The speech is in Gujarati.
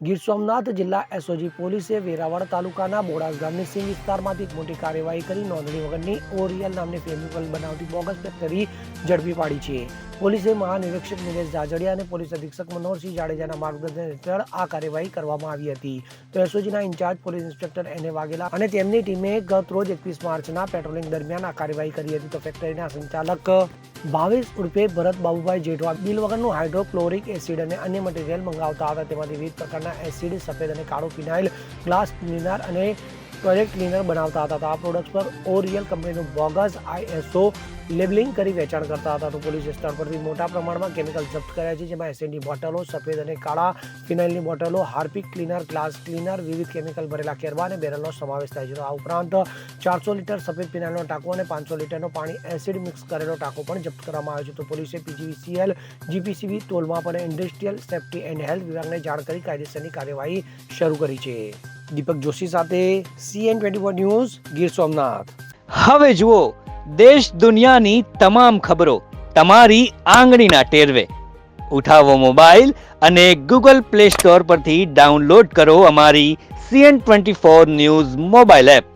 ગીર સોમનાથ જિલ્લા એસઓજી પોલીસે વેરાવળ તાલુકાના બોડાસ ગામની સીમ વિસ્તારમાંથી એક મોટી કાર્યવાહી કરી નોંધણી વગરની ઓરિયલ નામની કેમિકલ બનાવતી બોગસ ફેક્ટરી ઝડપી પાડી છે. પોલીસે મહાનિરીક્ષક નિલેશ જાજડિયા અને પોલીસ અધિક્ષક મનોહરસિંહ જાડેજાના માર્ગદર્શન હેઠળ આ કાર્યવાહી કરવામાં આવી હતી. તો એસઓજીના ઇન્ચાર્જ પોલીસ ઇન્સ્પેક્ટર એને વાઘેલા અને તેમની ટીમે ગત રોજ 21 માર્ચના પેટ્રોલિંગ દરમિયાન આ કાર્યવાહી કરી હતી. તો ફેક્ટરીના સંચાલક ભાવેશ ઉર્ફે ભરત બાબુભાઈ જેઠવા બિલ વગરનું હાઇડ્રોક્લોરિક એસિડ અને અન્ય મટીરિયલ મંગાવતા હતા. તેમાંથી વિવિધ પ્રકારના એસિડ, સફેદ અને કાળો ફિનાઇલ, ગ્લાસ ક્લીનર અને ટોયલેટ ક્લીનર બનાવતા હતા. આ પ્રોડક્ટ્સ પર ઓરિયલ કંપનીનું બોગસ ISO લેબલિંગ કરી વેચાણ કરતા હતા. તો પોલીસે સ્થળ પરથી મોટા પ્રમાણમાં કેમિકલ જપ્ત કર્યા છે, જેમાં એસિડની બોટલો, સફેદ અને કાળા ફિનાઇલની બોટલો, હાર્પિક ક્લીનર, ગ્લાસ ક્લીનર, વિવિધ કેમિકલ ભરેલા કેરવા અને બેરલનો સમાવેશ થાય છે. આ ઉપરાંત 400 લીટર સફેદ ફિનાઇલનો ટાંકો અને 500 લીટરનો પાણી એસિડ મિક્સ કરેલો ટાંકો પણ જપ્ત કરવામાં આવ્યો છે. તો પોલીસે PGVCL, GPCB, તોલમાપ અને ઇન્ડસ્ટ્રીયલ સેફ્ટી એન્ડ હેલ્થ વિભાગને જાણ કરી કાયદેસરની કાર્યવાહી શરૂ કરી છે. દીપક જોશી સાથે CN24 ન્યૂઝ, ગીર સોમનાથ. હવે જુઓ દેશ દુનિયાની તમામ ખબરો તમારી આંગળીના ટેરવે. ઉઠાવો મોબાઈલ અને Google Play Store પરથી ડાઉનલોડ કરો અમારી CN24 ન્યૂઝ મોબાઈલ એપ.